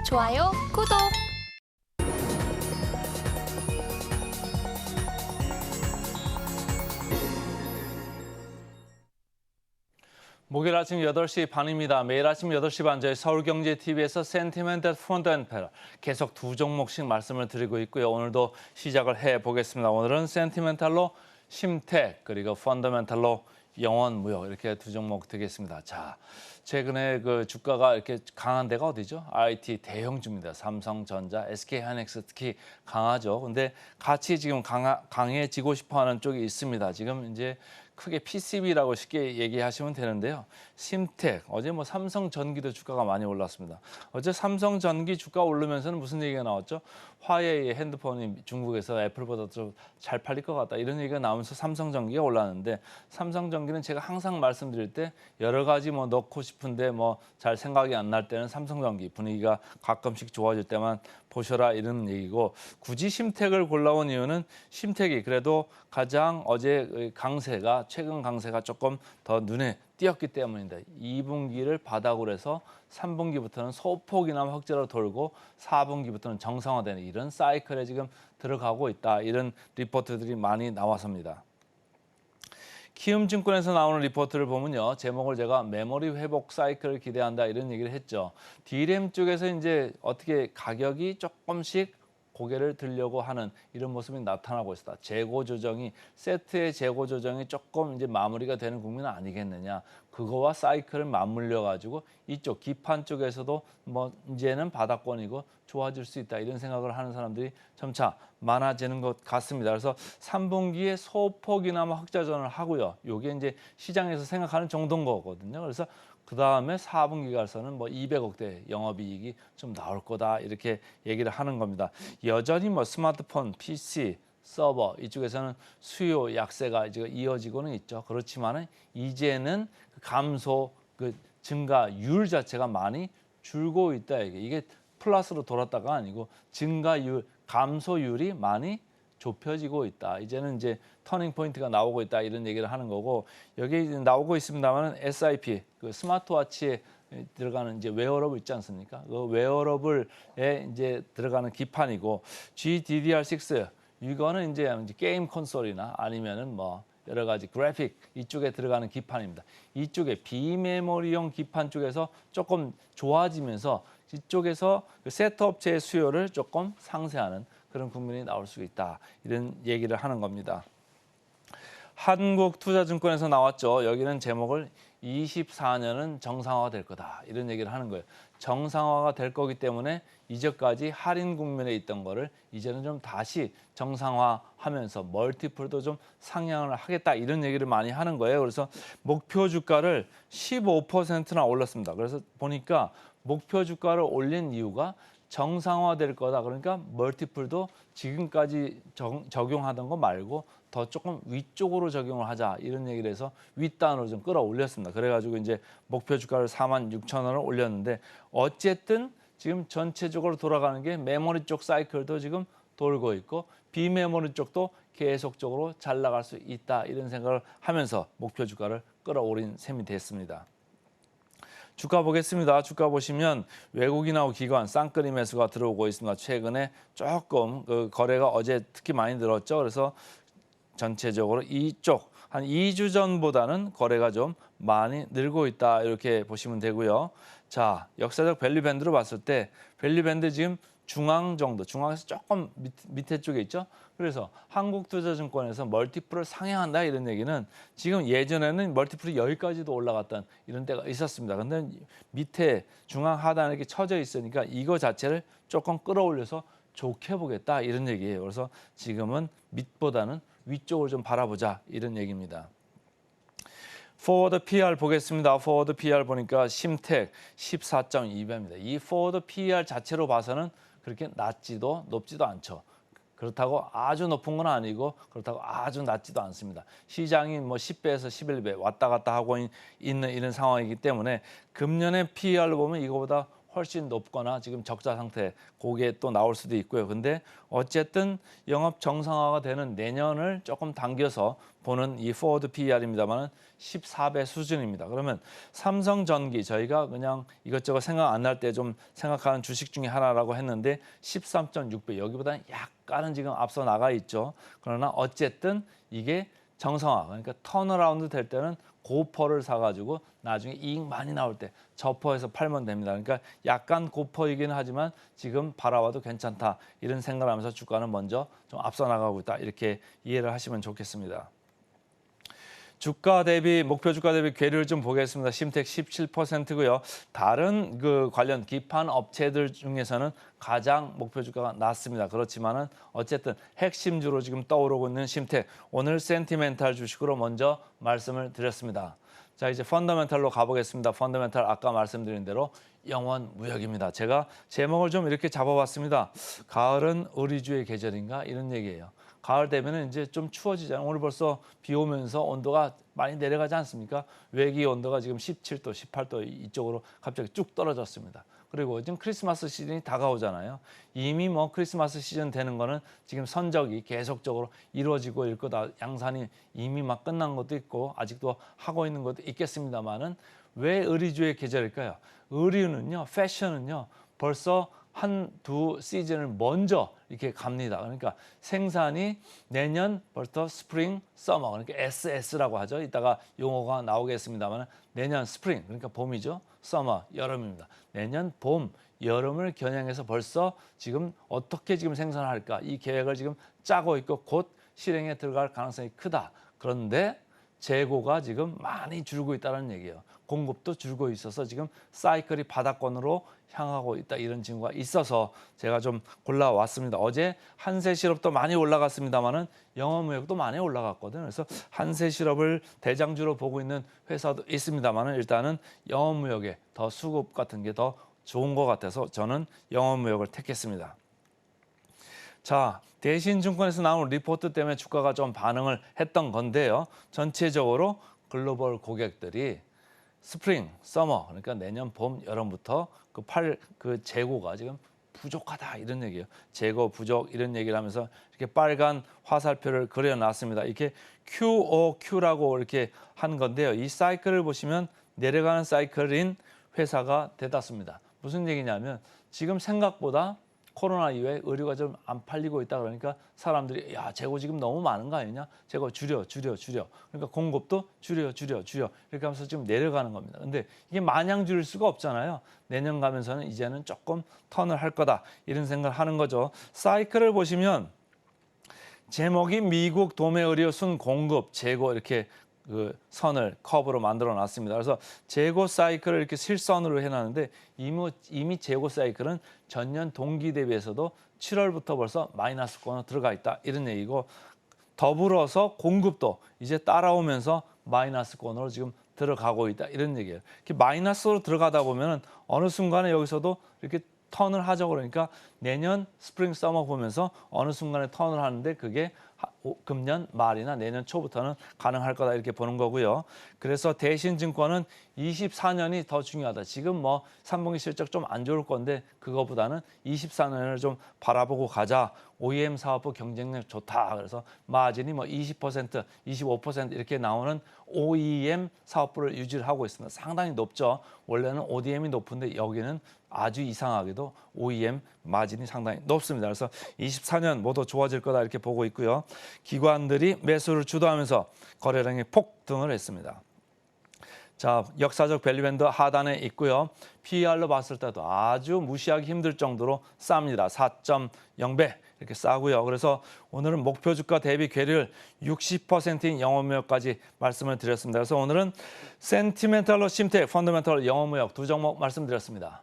좋아요, 구독. 목요일 아침 8시 반입니다. 매일 아침 8시 반 저희 서울경제TV에서 센티멘탈 펀더멘탈 계속 두 종목씩 말씀을 드리고 있고요. 오늘도 시작을 해보겠습니다. 오늘은 센티멘탈로 심택 그리고 펀더멘탈로 영원무역 이렇게 두 종목 되겠습니다. 자, 최근에 그 주가가 이렇게 강한 데가 어디죠? IT 대형주입니다. 삼성전자, SK하이닉스 특히 강하죠. 근데 같이 지금 강해지고 싶어하는 쪽이 있습니다. 지금 이제 크게 PCB라고 쉽게 얘기하시면 되는데요. 심택, 어제 뭐 삼성전기도 주가가 많이 올랐습니다. 어제 삼성전기 주가 오르면서는 무슨 얘기가 나왔죠? 화웨이의 핸드폰이 중국에서 애플보다 좀 잘 팔릴 것 같다. 이런 얘기가 나오면서 삼성전기가 올랐는데 삼성전기는 제가 항상 말씀드릴 때 여러 가지 뭐 넣고 싶은데 뭐 잘 생각이 안 날 때는 삼성전기 분위기가 가끔씩 좋아질 때만 보셔라 이런 얘기고 굳이 심택을 골라온 이유는 심택이 그래도 가장 어제 강세가 최근 강세가 조금 더 눈에 띄었기 때문입니다. 2분기를 바닥으로 해서 3분기부터는 소폭이나마 흑자로 돌고 4분기부터는 정상화되는 이런 사이클에 지금 들어가고 있다. 이런 리포트들이 많이 나와서입니다. 키움증권에서 나오는 리포트를 보면요. 제목을 제가 메모리 회복 사이클을 기대한다 이런 얘기를 했죠. D램 쪽에서 이제 어떻게 가격이 조금씩 고개를 들려고 하는 이런 모습이 나타나고 있다. 재고 조정이 세트의 재고 조정이 조금 이제 마무리가 되는 국면은 아니겠느냐. 그거와 사이클을 맞물려 가지고 이쪽 기판 쪽에서도 뭐 이제는 바닥권이고 좋아질 수 있다 이런 생각을 하는 사람들이 점차 많아지는 것 같습니다. 그래서 3분기에 소폭이나마 흑자전을 하고요. 이게 이제 시장에서 생각하는 정도인 거거든요. 그래서 그 다음에 4분기 가서는 뭐 200억대 영업이익이 좀 나올 거다 이렇게 얘기를 하는 겁니다. 여전히 뭐 스마트폰, PC, 서버 이쪽에서는 수요 약세가 이제 이어지고는 있죠. 그렇지만은 이제는 그 감소, 그 증가율 자체가 많이 줄고 있다 이게 플러스로 돌았다가 아니고 증가율, 감소율이 많이 좁혀지고 있다. 이제는 이제 터닝 포인트가 나오고 있다 이런 얘기를 하는 거고 여기 나오고 있습니다만은 SIP 그 스마트워치에 들어가는 이제 웨어러블 있지 않습니까? 그 웨어러블에 이제 들어가는 기판이고 GDDR6 이거는 이제 게임 콘솔이나 아니면은 뭐 여러 가지 그래픽 이쪽에 들어가는 기판입니다. 이쪽에 비메모리용 기판 쪽에서 조금 좋아지면서 이쪽에서 그 셋업체의 수요를 조금 상쇄하는 그런 국면이 나올 수 있다. 이런 얘기를 하는 겁니다. 한국투자증권에서 나왔죠. 여기는 제목을 24년은 정상화가 될 거다. 이런 얘기를 하는 거예요. 정상화가 될 거기 때문에 이제까지 할인 국면에 있던 거를 이제는 좀 다시 정상화하면서 멀티플도 좀 상향을 하겠다. 이런 얘기를 많이 하는 거예요. 그래서 목표 주가를 15%나 올렸습니다. 그래서 보니까 목표 주가를 올린 이유가 정상화될 거다. 그러니까 멀티플도 지금까지 적용하던 거 말고 더 조금 위쪽으로 적용을 하자 이런 얘기를 해서 윗단으로 좀 끌어올렸습니다. 그래가지고 이제 목표 주가를 46,000원을 올렸는데 어쨌든 지금 전체적으로 돌아가는 게 메모리 쪽 사이클도 지금 돌고 있고 비메모리 쪽도 계속적으로 잘 나갈 수 있다 이런 생각을 하면서 목표 주가를 끌어올린 셈이 됐습니다. 주가 보겠습니다. 주가 보시면 외국인하고 기관 쌍끌이 매수가 들어오고 있습니다. 최근에 조금 그 거래가 어제 특히 많이 늘었죠. 그래서 전체적으로 이쪽 한 2주 전보다는 거래가 좀 많이 늘고 있다 이렇게 보시면 되고요. 자, 역사적 밸류 밴드로 봤을 때 밸류 밴드 지금 중앙 정도, 중앙에서 조금 밑에 쪽에 있죠. 그래서 한국투자증권에서 멀티플을 상향한다 이런 얘기는 지금 예전에는 멀티플이 여기까지도 올라갔던 이런 때가 있었습니다. 근데 밑에 중앙 하단에 이렇게 쳐져 있으니까 이거 자체를 조금 끌어올려서 좋게 보겠다 이런 얘기예요. 그래서 지금은 밑보다는 위쪽을 좀 바라보자 이런 얘기입니다. 포워드 PR 보겠습니다. 포워드 PR 보니까 심택 14.2배입니다. 이 포워드 PR 자체로 봐서는 그렇게 낮지도 높지도 않죠. 그렇다고 아주 높은 건 아니고 그렇다고 아주 낮지도 않습니다. 시장이 뭐 10배에서 11배 왔다 갔다 하고 있는 이런 상황이기 때문에 금년의 PER로 보면 이거보다 훨씬 높거나 지금 적자 상태 그게 또 나올 수도 있고요. 근데 어쨌든 영업 정상화가 되는 내년을 조금 당겨서 보는 이 포워드 PER입니다만은 14배 수준입니다. 그러면 삼성전기 저희가 그냥 이것저것 생각 안 날 때 좀 생각하는 주식 중에 하나라고 했는데 13.6배 여기보다는 약간은 지금 앞서 나가 있죠. 그러나 어쨌든 이게 정상화 그러니까 턴어라운드 될 때는 고퍼를 사가지고 나중에 이익 많이 나올 때 저퍼에서 팔면 됩니다. 그러니까 약간 고퍼이긴 하지만 지금 바라봐도 괜찮다 이런 생각을 하면서 주가는 먼저 좀 앞서 나가고 있다 이렇게 이해를 하시면 좋겠습니다. 주가 대비 목표 주가 대비 괴리를 좀 보겠습니다. 심텍 17%고요. 다른 그 관련 기판 업체들 중에서는 가장 목표 주가가 낮습니다. 그렇지만은 어쨌든 핵심주로 지금 떠오르고 있는 심텍 오늘 센티멘탈 주식으로 먼저 말씀을 드렸습니다. 자 이제 펀더멘탈로 가보겠습니다. 펀더멘탈 아까 말씀드린 대로 영원 무역입니다. 제가 제목을 좀 이렇게 잡아봤습니다. 가을은 의리주의 계절인가 이런 얘기예요. 가을 되면은 이제 좀 추워지잖아요. 오늘 벌써 비 오면서 온도가 많이 내려가지 않습니까? 외기 온도가 지금 17도, 18도 이쪽으로 갑자기 쭉 떨어졌습니다. 그리고 지금 크리스마스 시즌이 다가오잖아요. 이미 뭐 크리스마스 시즌 되는 거는 지금 선적이 계속적으로 이루어지고 있을 거다. 양산이 이미 막 끝난 것도 있고 아직도 하고 있는 것도 있겠습니다만은 왜 의리주의 계절일까요? 의류는요, 패션은요, 벌써 한두 시즌을 먼저 이렇게 갑니다. 그러니까 생산이 내년 벌써 스프링, 서머 그러니까 SS라고 하죠. 이따가 용어가 나오겠습니다만 내년 스프링 그러니까 봄이죠. 서머 여름입니다. 내년 봄, 여름을 겨냥해서 벌써 지금 어떻게 지금 생산할까 이 계획을 지금 짜고 있고 곧 실행에 들어갈 가능성이 크다. 그런데 재고가 지금 많이 줄고 있다는 얘기예요. 공급도 줄고 있어서 지금 사이클이 바닥권으로 향하고 있다 이런 징후가 있어서 제가 좀 골라왔습니다. 어제 한세실업도 많이 올라갔습니다만은 영업무역도 많이 올라갔거든요. 그래서 한세실업을 대장주로 보고 있는 회사도 있습니다만은 일단은 영업무역에 더 수급 같은 게 더 좋은 것 같아서 저는 영업무역을 택했습니다. 자, 대신증권에서 나온 리포트 때문에 주가가 좀 반응을 했던 건데요. 전체적으로 글로벌 고객들이 스프링, 서머 그러니까 내년 봄, 여름부터 그 재고가 지금 부족하다 이런 얘기예요. 재고 부족 이런 얘기를 하면서 이렇게 빨간 화살표를 그려놨습니다. 이렇게 QOQ라고 이렇게 한 건데요. 이 사이클을 보시면 내려가는 사이클인 회사가 대다수입니다. 무슨 얘기냐면 지금 생각보다 코로나 이후에 의류가 좀 안 팔리고 있다 그러니까 사람들이 야 재고 지금 너무 많은 거 아니냐? 재고 줄여. 그러니까 공급도 줄여. 이렇게 하면서 지금 내려가는 겁니다. 근데 이게 마냥 줄일 수가 없잖아요. 내년 가면서는 이제는 조금 턴을 할 거다 이런 생각을 하는 거죠. 사이클을 보시면 제목이 미국 도매 의류 순 공급 재고 이렇게 그 선을 커브로 만들어 놨습니다. 그래서 재고 사이클을 이렇게 실선으로 해놨는데 이미 재고 사이클은 전년 동기 대비해서도 7월부터 벌써 마이너스권으로 들어가 있다 이런 얘기고 더불어서 공급도 이제 따라오면서 마이너스권으로 지금 들어가고 있다 이런 얘기예요. 이렇게 마이너스로 들어가다 보면은 어느 순간에 여기서도 이렇게 턴을 하죠. 그러니까 내년 스프링 서머 보면서 어느 순간에 턴을 하는데 그게 금년 말이나 내년 초부터는 가능할 거다 이렇게 보는 거고요. 그래서 대신증권은 24년이 더 중요하다. 지금 뭐 3분기 실적 좀 안 좋을 건데 그거보다는 24년을 좀 바라보고 가자. OEM 사업부 경쟁력 좋다. 그래서 마진이 뭐 20%, 25% 이렇게 나오는 OEM 사업부를 유지를 하고 있습니다. 상당히 높죠. 원래는 ODM이 높은데 여기는 아주 이상하게도 OEM 마진이 상당히 높습니다. 그래서 24년 모두 좋아질 거다 이렇게 보고 있고요. 기관들이 매수를 주도하면서 거래량이 폭등을 했습니다. 자, 역사적 밸류밴드 하단에 있고요. PER로 봤을 때도 아주 무시하기 힘들 정도로 쌉니다. 4.0배 이렇게 싸고요. 그래서 오늘은 목표 주가 대비 괴리를 60%인 영업무역까지 말씀을 드렸습니다. 그래서 오늘은 센티멘탈로 심텍, 펀더멘탈로 영업무역 두 종목 말씀드렸습니다.